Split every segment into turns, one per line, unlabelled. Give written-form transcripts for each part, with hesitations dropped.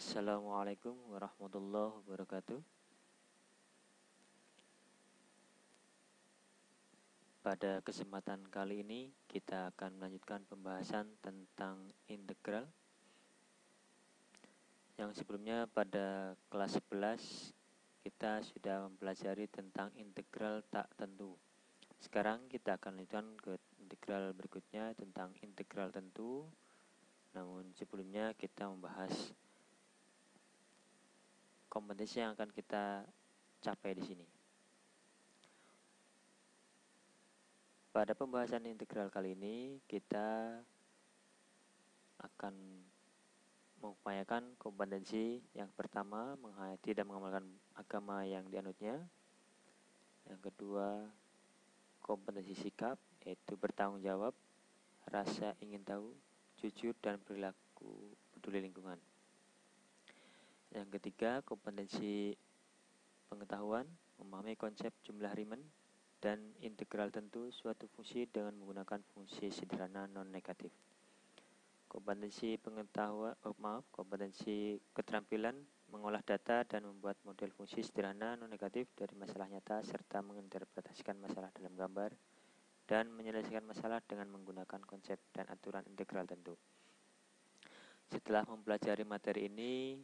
Assalamualaikum warahmatullahi wabarakatuh. Pada kesempatan kali ini kita akan melanjutkan pembahasan tentang integral. Yang sebelumnya pada kelas 11 kita sudah mempelajari tentang integral tak tentu. Sekarang kita akan lanjutkan ke integral berikutnya tentang integral tentu. Namun sebelumnya kita membahas kompetensi yang akan kita capai di sini. Pada pembahasan integral kali ini kita akan mengupayakan kompetensi yang pertama, menghayati dan mengamalkan agama yang dianutnya. Yang kedua, kompetensi sikap, yaitu bertanggung jawab, rasa ingin tahu, jujur, dan perilaku peduli lingkungan. Yang ketiga, kompetensi pengetahuan, memahami konsep jumlah Riemann dan integral tentu suatu fungsi dengan menggunakan fungsi sederhana non-negatif. Kompetensi kompetensi keterampilan mengolah data dan membuat model fungsi sederhana non-negatif dari masalah nyata serta menginterpretasikan masalah dalam gambar dan menyelesaikan masalah dengan menggunakan konsep dan aturan integral tentu. Setelah mempelajari materi ini,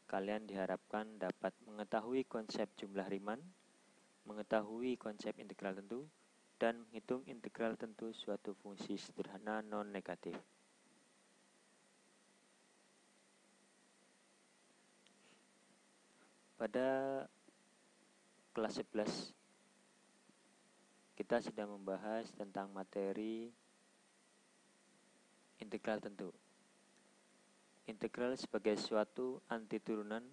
kalian diharapkan dapat mengetahui konsep jumlah Riemann, mengetahui konsep integral tentu, dan menghitung integral tentu suatu fungsi sederhana non-negatif. Pada kelas 11, kita sudah membahas tentang materi integral tentu. Integral sebagai suatu antiturunan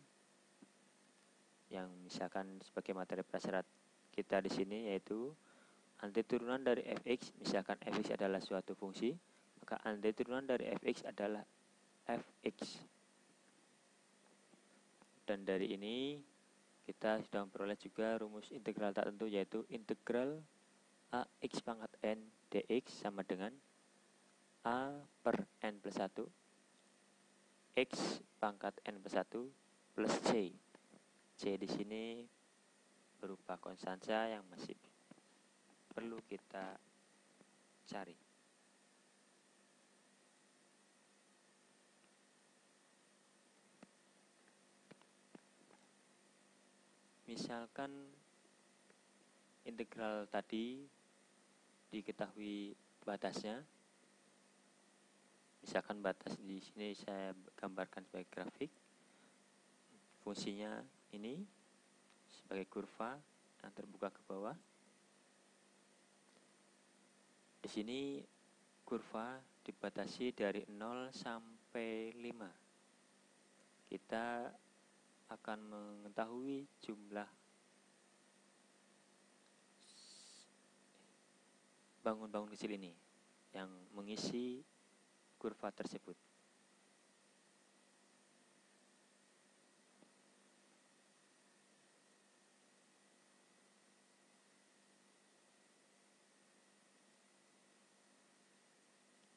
yang misalkan sebagai materi prasyarat kita di sini, yaitu antiturunan dari fx. Misalkan fx adalah suatu fungsi, maka antiturunan dari fx adalah fx. Dan dari ini kita sudah memperoleh juga rumus integral tak tentu, yaitu integral ax pangkat n dx sama dengan a per n plus 1 x pangkat n plus 1 plus c. C di sini berupa konstansa yang masih perlu kita cari. Misalkan integral tadi diketahui batasnya. Misalkan batas di sini saya gambarkan sebagai grafik. Fungsinya ini sebagai kurva yang terbuka ke bawah. Di sini kurva dibatasi dari 0 sampai 5. Kita akan mengetahui jumlah bangun-bangun kecil ini yang mengisi kurva tersebut.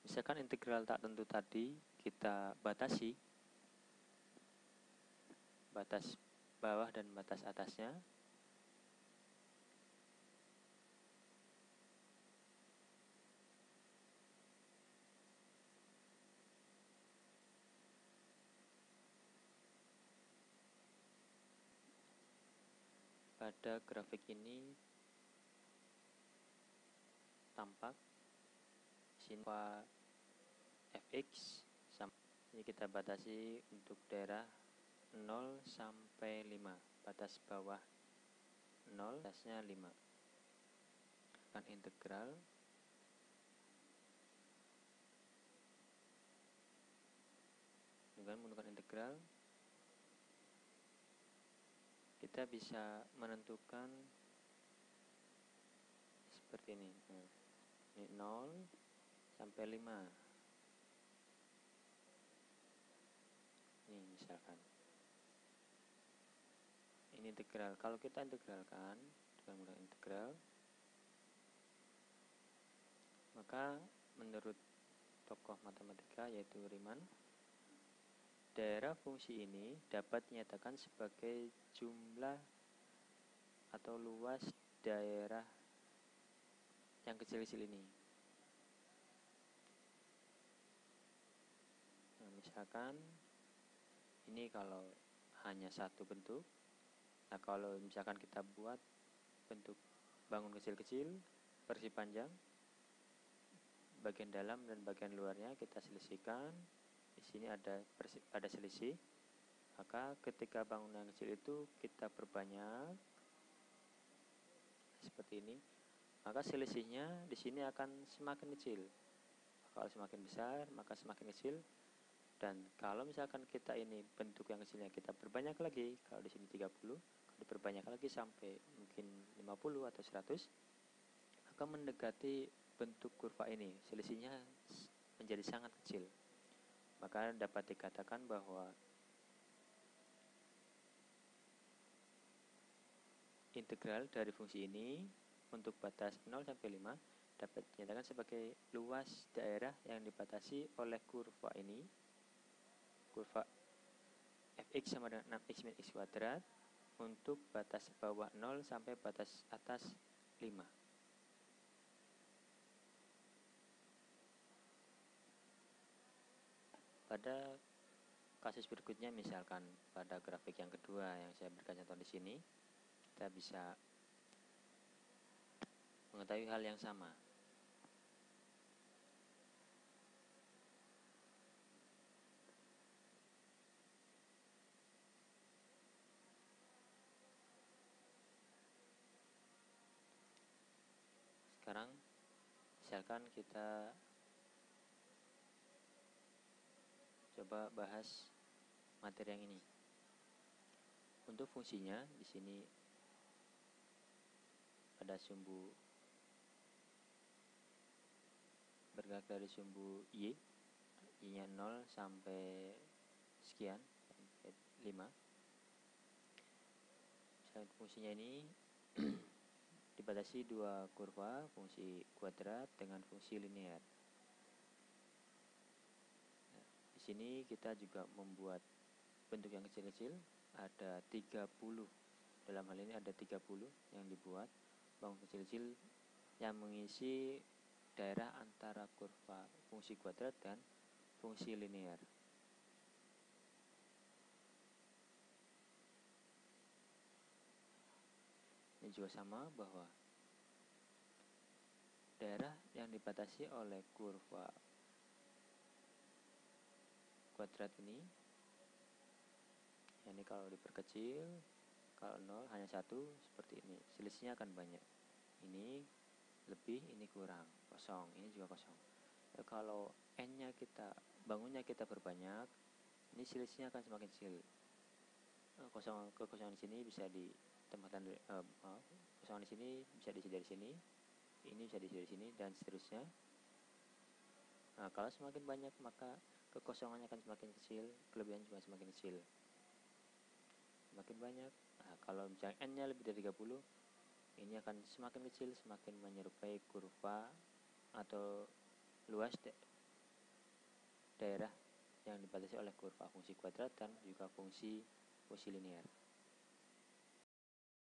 Misalkan integral tak tentu tadi kita batasi batas bawah dan batas atasnya. Pada grafik ini tampak sini fx sama ini kita batasi untuk daerah 0 sampai 5, batas bawah 0, batasnya 5. Kan integral dengan menggunakan integral kita bisa menentukan seperti ini. Ini 0 sampai 5. Ini misalkan ini integral. Kalau kita integralkan dengan menggunakan integral, maka menurut tokoh matematika yaitu Riemann, Daerah fungsi ini dapat dinyatakan sebagai jumlah atau luas daerah yang kecil-kecil ini. Nah, misalkan ini kalau hanya satu bentuk. Nah, kalau misalkan kita buat bentuk bangun kecil-kecil versi panjang, bagian dalam dan bagian luarnya kita selisihkan. Di sini ada selisih. Maka ketika bangunan kecil itu kita perbanyak seperti ini, maka selisihnya di sini akan semakin kecil. Kalau semakin besar, maka semakin kecil. Dan kalau misalkan kita ini bentuk yang kecilnya kita perbanyak lagi, kalau di sini 30, kalau diperbanyak lagi sampai mungkin 50 atau 100, maka mendekati bentuk kurva ini, selisihnya menjadi sangat kecil. Maka dapat dikatakan bahwa integral dari fungsi ini untuk batas 0 sampai 5 dapat dinyatakan sebagai luas daerah yang dibatasi oleh kurva ini, kurva fx sama dengan 6x min x kuadrat untuk batas bawah 0 sampai batas atas 5. Pada kasus berikutnya, misalkan pada grafik yang kedua yang saya berikan contoh di sini, kita bisa mengetahui hal yang sama. Sekarang misalkan kita coba bahas materi yang ini. Untuk fungsinya di sini ada sumbu bergerak dari sumbu y nya 0 sampai sekian, sampai 5. Fungsinya ini dibatasi dua kurva, fungsi kuadrat dengan fungsi linear. Nah, di sini kita juga membuat bentuk yang kecil-kecil, ada 30. Dalam hal ini ada 30 yang dibuat bangun kecil-kecil yang mengisi daerah antara kurva fungsi kuadrat dan fungsi linear. Ini juga sama, bahwa daerah yang dibatasi oleh kurva kuadrat ini kalau diperkecil, kalau 0 hanya 1 seperti ini, selisihnya akan banyak. Ini lebih, ini kurang, kosong, ini juga kosong. Kalau n-nya bangunnya kita perbanyak, ini selisihnya akan semakin kecil. Kekosongan di sini bisa ditempatkan, kosongan di sini bisa diisi dari sini, ini bisa diisi dari sini, dan seterusnya. Nah, kalau semakin banyak maka kekosongannya akan semakin kecil, kelebihan juga semakin kecil. Semakin banyak, nah, kalau misalnya n-nya lebih dari 30, ini akan semakin kecil, semakin menyerupai kurva atau luas daerah yang dibatasi oleh kurva fungsi kuadrat dan juga fungsi linear.